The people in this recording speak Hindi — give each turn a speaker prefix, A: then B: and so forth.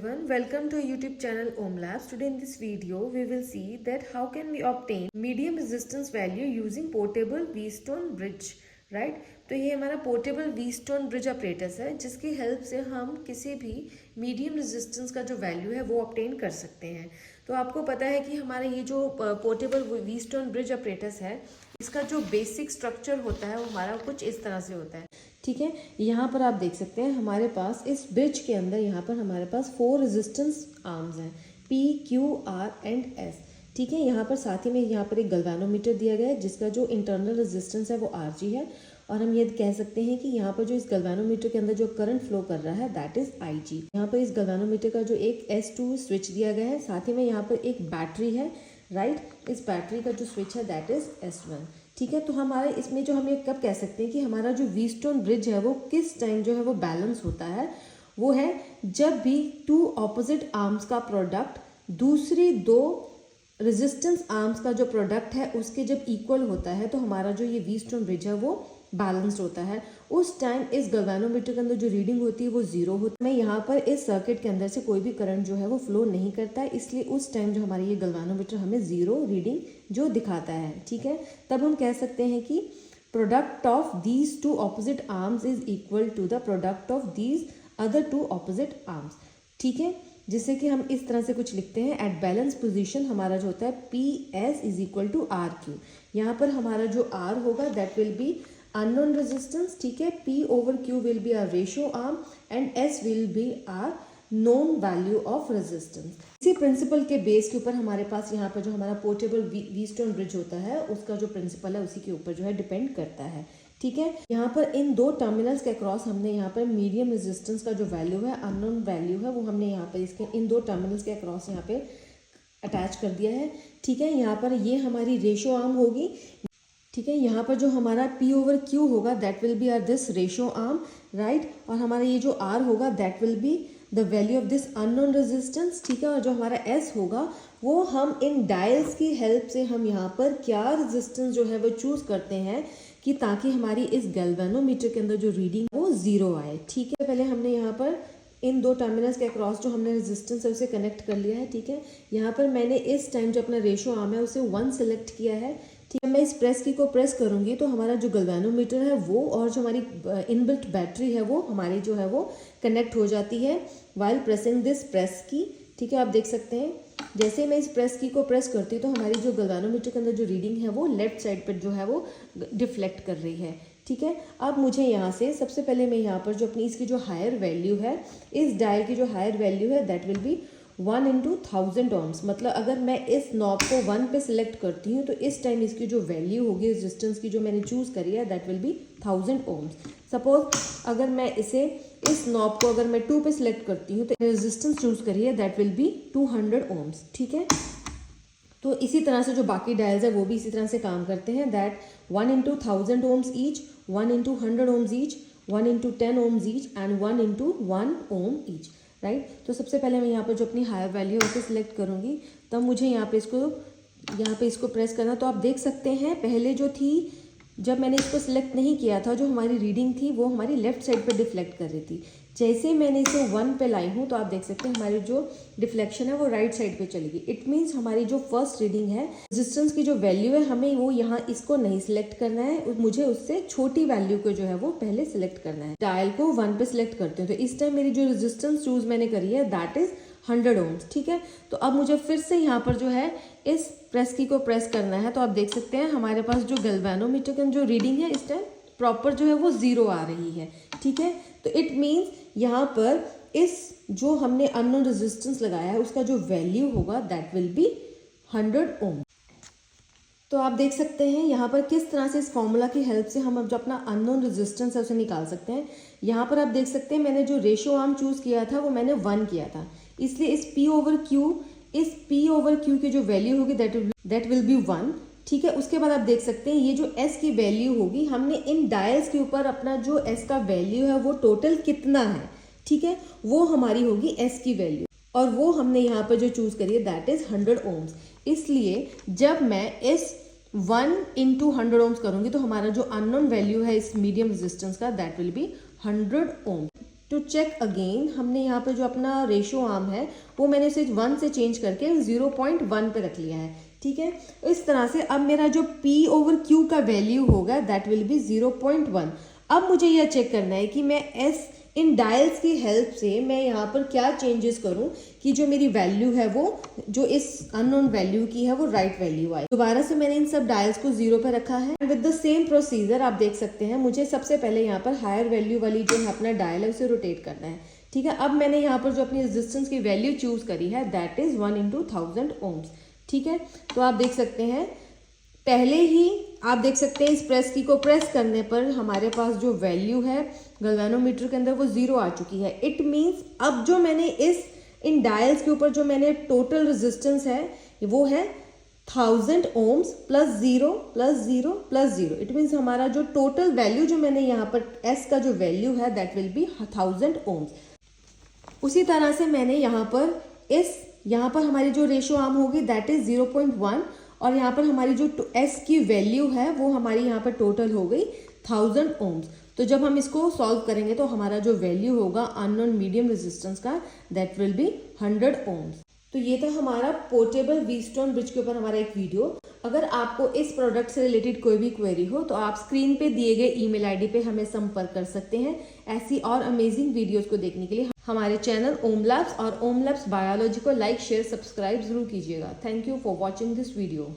A: everyone, welcome to our YouTube channel Om Labs. Today in this video we will see that how can we obtain medium resistance value using portable Wheatstone bridge, right? तो ये हमारा पोर्टेबल Wheatstone bridge apparatus है जिसकी हेल्प से हम किसी भी मीडियम रेजिस्टेंस का जो वैल्यू है वो ऑब्टेन कर सकते हैं। तो आपको पता है कि हमारा ये जो पोर्टेबल Wheatstone bridge apparatus है इसका जो बेसिक स्ट्रक्चर होता है वो हमारा कुछ इस तरह से होता है, ठीक है। यहाँ पर आप देख सकते हैं हमारे पास इस ब्रिज के अंदर यहाँ पर हमारे पास 4 रेजिस्टेंस आर्म्स हैं P, Q, R and S, ठीक है। यहाँ पर साथ ही में यहाँ पर एक गल्वानोमीटर दिया गया है जिसका जो इंटरनल रेजिस्टेंस है वो Rg है और हम ये कह सकते हैं कि यहाँ पर जो इस गल्वानोमीटर के अंदर जो करंट फ्लो कर रहा है दैट इज Ig। यहाँ पर इस गल्वानोमीटर का जो एक S2 स्विच दिया गया है, साथ ही में यहाँ पर एक बैटरी है, राइट। इस बैटरी का जो स्विच है दैट इज S1, ठीक है। तो हमारे इसमें जो हम ये कब कह सकते हैं कि हमारा जो Wheatstone ब्रिज है वो किस टाइम जो है वो बैलेंस होता है, वो है जब भी 2 ऑपोजिट आर्म्स का प्रोडक्ट दूसरी 2 रेजिस्टेंस आर्म्स का जो प्रोडक्ट है उसके जब इक्वल होता है तो हमारा जो ये Wheatstone ब्रिज है वो बैलेंस्ड होता है। उस टाइम इस गल्वानोमीटर के अंदर जो रीडिंग होती है वो 0 होती है। यहाँ पर इस सर्किट के अंदर से कोई भी करंट जो है वो फ्लो नहीं करता है, इसलिए उस टाइम जो हमारी ये गल्वानोमीटर हमें 0 रीडिंग जो दिखाता है, ठीक है। तब हम कह सकते हैं कि product of these 2 opposite arms is equal to the product of these other 2 opposite arms, ठीक है। जिससे कि हम इस तरह से कुछ लिखते हैं एट बैलेंस पोजीशन हमारा जो होता है PS is equal to RQ। यहाँ पर हमारा जो R होगा that will be unknown resistance, ठीक है। P over Q will be our ratio arm and S will be our known value of resistance. इसी प्रिंसिपल के बेस के ऊपर हमारे पास यहाँ पर जो हमारा पोर्टेबल Wheatstone ब्रिज होता है उसका जो प्रिंसिपल है उसी के ऊपर जो है डिपेंड करता है, ठीक है। यहाँ पर इन 2 टर्मिनल्स के अक्रॉस हमने यहाँ पर मीडियम रेजिस्टेंस का जो वैल्यू है, अननोन वैल्यू है, वो हमने यहाँ पर इसके इन 2 टर्मिनल्स के अक्रॉस यहाँ पे अटैच कर दिया है, ठीक है। यहाँ पर ये हमारी रेशियो आर्म होगी, ठीक है। यहाँ पर जो हमारा P over Q होगा that will be our this ratio arm, right. और हमारा ये जो R होगा that will be the value of this unknown resistance, ठीक है। और जो हमारा S होगा वो हम इन डायल्स की हेल्प से हम यहाँ पर क्या रेजिस्टेंस जो है वो चूज करते हैं कि ताकि हमारी इस गैल्वेनोमीटर के अंदर जो रीडिंग वो 0 आए, ठीक है। पहले हमने यहाँ पर इन 2 टर्मिनल्स के अक्रॉस जो हमने रेजिस्टेंस है उसे कनेक्ट कर लिया है, ठीक है। यहाँ पर मैंने इस टाइम जो अपना रेशियो आर्म है उसे 1 सेलेक्ट किया है, ठीक है। मैं इस प्रेस की को प्रेस करूंगी तो हमारा जो गल्वानोमीटर है वो और जो हमारी इनबिल्ट बैटरी है वो हमारी जो है वो कनेक्ट हो जाती है वाइल प्रेसिंग दिस प्रेस की, ठीक है। आप देख सकते हैं जैसे मैं इस प्रेस की को प्रेस करती हूँ तो हमारी जो गल्वानोमीटर के अंदर जो रीडिंग है वो लेफ्ट साइड पर जो है वो डिफ्लेक्ट कर रही है, ठीक है। अब मुझे यहाँ से सबसे पहले मैं यहाँ पर जो अपनी इसकी जो हायर वैल्यू है, इस डायल की जो हायर वैल्यू है that will B 1 into 1000 ohms। मतलब अगर मैं इस नॉब को 1 पे सिलेक्ट करती हूँ तो इस टाइम इसकी जो वैल्यू होगी रेजिस्टेंस की जो मैंने चूज करी है that will B 1000 ohms। Suppose अगर मैं इस नॉब को अगर मैं 2 पे सिलेक्ट करती हूँ तो रेजिस्टेंस चूज करी है दैट विल बी 200 ohms, ठीक है। तो इसी तरह से जो बाकी डायल्स है वो भी इसी तरह से काम करते हैं that 1 into 1000 ohms each, 1 into 100 ohms each, 1 into 10 ohms each and 1 into 1 ohm each, right. तो सबसे पहले मैं यहाँ पर जो अपनी हायर वैल्यू है उसे सिलेक्ट करूँगी, तब मुझे यहाँ पे इसको प्रेस करना। तो आप देख सकते हैं पहले जो थी जब मैंने इसको सिलेक्ट नहीं किया था जो हमारी रीडिंग थी वो हमारी लेफ्ट साइड पे डिफ्लेक्ट कर रही थी। जैसे मैंने इसे 1 पे लाई हूँ तो आप देख सकते हैं हमारी जो डिफ्लेक्शन है वो राइट साइड पे चलेगी। इट मीन्स हमारी जो फर्स्ट रीडिंग है रेजिस्टेंस की जो वैल्यू है हमें वो यहाँ इसको नहीं सिलेक्ट करना है, मुझे उससे छोटी वैल्यू को जो है वो पहले सिलेक्ट करना है। डायल को 1 पे सिलेक्ट करते हैं तो इस टाइम मेरी जो रेजिस्टेंस चूज मैंने करी है दैट इज 100 ohms, ठीक है। तो अब मुझे फिर से यहाँ पर जो है इस प्रेस की को प्रेस करना है तो आप देख सकते हैं हमारे पास जो गैल्वेनोमीटर की जो रीडिंग है इस टाइम प्रॉपर जो है वो 0 आ रही है, ठीक है। तो इट मीन्स यहाँ पर इस जो हमने अननोन रेजिस्टेंस लगाया है उसका जो वैल्यू होगा दैट विल बी 100 ohm। तो आप देख सकते हैं यहाँ पर किस तरह से इस फॉर्मूला की हेल्प से हम अब जो अपना अननोन रेजिस्टेंस है उसे निकाल सकते हैं। यहाँ पर आप देख सकते हैं मैंने जो रेशियो आर्म चूज किया था वो मैंने 1 किया था, इसलिए इस P over Q की जो वैल्यू होगी दैट विल बी 1, ठीक है। उसके बाद आप देख सकते हैं ये जो S की वैल्यू होगी हमने इन डायल्स के ऊपर अपना जो S का वैल्यू है वो टोटल कितना है, ठीक है, वो हमारी होगी S की वैल्यू और वो हमने यहाँ पर जो चूज करी है दैट इज 100 ohms। इसलिए जब मैं इस 1 into 100 ohms करूंगी तो हमारा जो अननोन वैल्यू है इस मीडियम रेजिस्टेंस का that will be 100 ohms। To check again हमने यहाँ पे जो अपना रेशो आर्म है वो मैंने इसे 1 से चेंज करके 0.1 पे रख लिया है, ठीक है। इस तरह से अब मेरा जो P/Q का वैल्यू होगा दैट विल बी 0.1। अब मुझे यह चेक करना है कि मैं S इन डायल्स की हेल्प से मैं यहाँ पर क्या चेंजेस करूँ कि जो मेरी वैल्यू है वो जो इस अननोन वैल्यू की है वो राइट वैल्यू आए। दोबारा से मैंने इन सब डायल्स को 0 पे रखा है। विद द सेम प्रोसीजर आप देख सकते हैं मुझे सबसे पहले यहाँ पर हायर वैल्यू वाली जो है अपना डायल है उसे रोटेट करना है, ठीक है। अब मैंने यहाँ पर जो अपनी रेजिस्टेंस की वैल्यू चूज करी है दैट इज 1/1000 ohms, ठीक है। तो आप देख सकते हैं पहले ही आप देख सकते हैं इस प्रेस की को प्रेस करने पर हमारे पास जो वैल्यू है गैल्वेनोमीटर के अंदर वो 0 आ चुकी है। इट मीन्स अब जो मैंने इन डायल्स के ऊपर जो मैंने टोटल रेजिस्टेंस है वो है 1000 ohms plus 0 plus 0 plus 0। It means हमारा जो टोटल वैल्यू जो मैंने यहाँ पर S का जो वैल्यू है दैट विल बी 1000 ohms। उसी तरह से मैंने यहाँ पर हमारी जो रेशो आर्म होगी दैट इज 0.1 और यहाँ पर हमारी जो S की वैल्यू है वो हमारी यहाँ पर टोटल हो गई 1000 ohms। तो जब हम इसको सॉल्व करेंगे तो हमारा जो वैल्यू होगा अननोन मीडियम रेजिस्टेंस का दैट विल बी 100 ohms। तो ये था हमारा पोर्टेबल व्हीटस्टोन ब्रिज के ऊपर हमारा एक वीडियो। अगर आपको इस प्रोडक्ट से रिलेटेड कोई भी क्वेरी हो तो आप स्क्रीन पे दिए गए ईमेल आईडी पे हमें संपर्क कर सकते हैं। ऐसी और अमेजिंग वीडियोस को देखने के लिए हमारे चैनल ओम लैब्स और ओम लैब्स बायोलॉजी को लाइक शेयर सब्सक्राइब जरूर कीजिएगा। Thank you for watching this video.